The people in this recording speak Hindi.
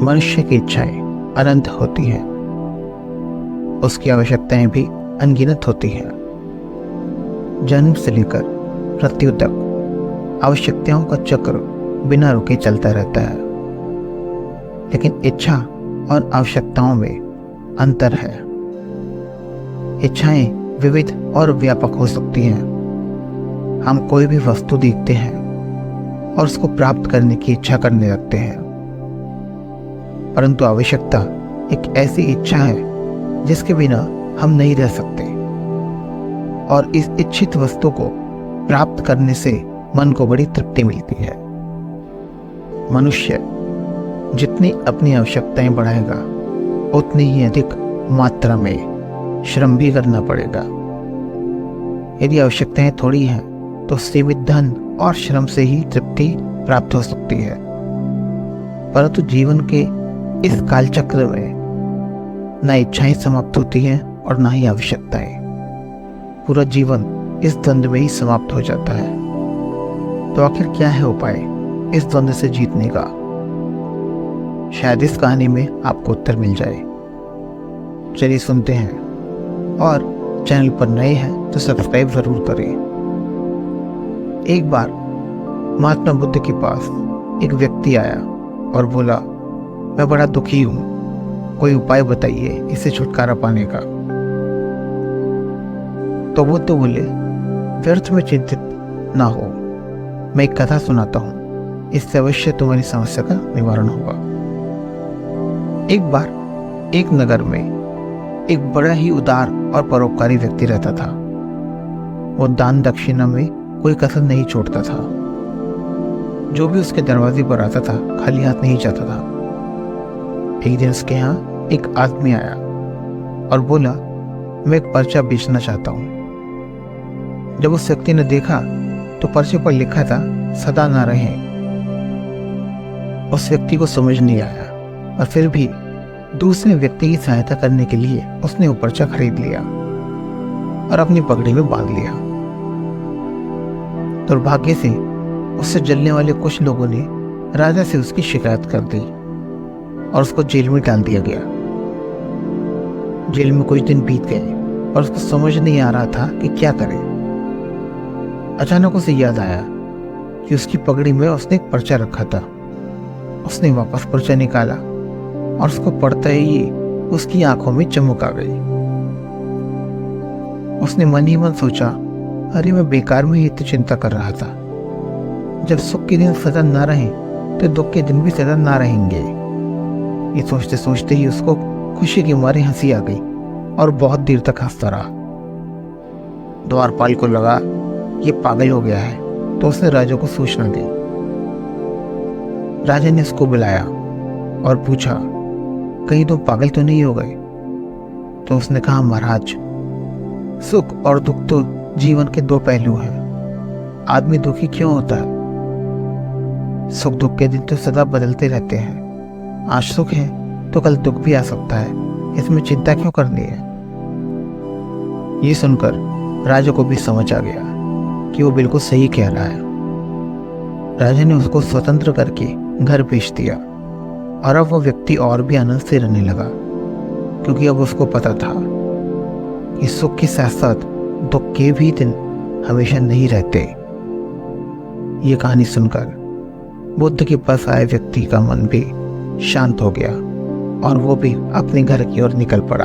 मनुष्य की इच्छाएं अनंत होती हैं, उसकी आवश्यकताएं भी अनगिनत होती हैं। जन्म से लेकर मृत्यु तक आवश्यकताओं का चक्र बिना रुके चलता रहता है, लेकिन इच्छा और आवश्यकताओं में अंतर है। इच्छाएं विविध और व्यापक हो सकती हैं। हम कोई भी वस्तु देखते हैं और उसको प्राप्त करने की इच्छा करने लगते हैं, परंतु आवश्यकता एक ऐसी इच्छा है जिसके बिना हम नहीं रह सकते, और इस इच्छित वस्तु को प्राप्त करने से मन को बड़ी तृप्ति मिलती है। मनुष्य जितनी अपनी आवश्यकताएं बढ़ाएगा, उतनी ही अधिक मात्रा में श्रम भी करना पड़ेगा। यदि आवश्यकताएं थोड़ी हैं तो सीमित धन और श्रम से ही तृप्ति प्राप्त हो सकती है, परंतु जीवन के इस कालचक्र में न इच्छाएं समाप्त होती हैं और न ही आवश्यकताएं। पूरा जीवन इस द्वंद्व में ही समाप्त हो जाता है। तो आखिर क्या है उपाय इस द्वंद्व से जीतने का? शायद इस कहानी में आपको उत्तर मिल जाए। चलिए सुनते हैं, और चैनल पर नए हैं तो सब्सक्राइब जरूर करें। एक बार महात्मा बुद्ध के पास एक व्यक्ति आया और बोला, मैं बड़ा दुखी हूं, कोई उपाय बताइए इससे छुटकारा पाने का। तो बुद्ध बोले, व्यर्थ में चिंतित ना हो, मैं एक कथा सुनाता हूं, इससे अवश्य तुम्हारी समस्या का निवारण होगा। एक बार एक नगर में एक बड़ा ही उदार और परोपकारी व्यक्ति रहता था। वो दान दक्षिणा में कोई कसर नहीं छोड़ता था। जो भी उसके दरवाजे पर आता था खाली हाथ नहीं जाता था। एक दिन उसके यहाँ एक आदमी आया और बोला, मैं एक पर्चा बेचना चाहता हूँ। जब उस व्यक्ति ने देखा तो पर्चे पर लिखा था, सदा ना रहें। उस व्यक्ति को समझ नहीं आया, और फिर भी दूसरे व्यक्ति की सहायता करने के लिए उसने वो पर्चा खरीद लिया और अपनी पगड़ी में बांध लिया। दुर्भाग्य से उससे जलने वाले कुछ लोगों ने राजा से उसकी शिकायत कर दी और उसको जेल में डाल दिया गया। जेल में कुछ दिन बीत गए और उसको समझ नहीं आ रहा था कि क्या करे। अचानक उसे याद आया कि उसकी पगड़ी में उसने एक पर्चा रखा था। उसने वापस पर्चा निकाला और उसको पढ़ते ही उसकी आंखों में चमक आ गई। उसने मन ही मन सोचा, अरे मैं बेकार में ही इतनी चिंता कर रहा था। जब सुख के दिन सदा ना रहें तो दुख के दिन भी सदा ना रहेंगे। ये सोचते सोचते ही उसको खुशी के मारे हंसी आ गई और बहुत देर तक हंसता रहा। द्वारपाल को लगा ये पागल हो गया है, तो उसने राजा को सूचना दी। राजा ने उसको बुलाया और पूछा, कहीं तुम पागल तो नहीं हो गए? तो उसने कहा, महाराज, सुख और दुख तो जीवन के दो पहलू हैं। आदमी दुखी क्यों होता है? सुख दुख के दिन तो सदा बदलते रहते हैं। आज सुख है तो कल दुख भी आ सकता है, इसमें चिंता क्यों करनी है? ये सुनकर राजा को भी समझ आ गया कि वो बिल्कुल सही कह रहा है। राजा ने उसको स्वतंत्र करके घर भेज दिया, और अब वो व्यक्ति और भी आनंद से रहने लगा, क्योंकि अब उसको पता था कि सुख के साथ साथ दुख के भी दिन हमेशा नहीं रहते। ये कहानी सुनकर बुद्ध के पास आए व्यक्ति का मन भी शांत हो गया और वो भी अपने घर की ओर निकल पड़ा।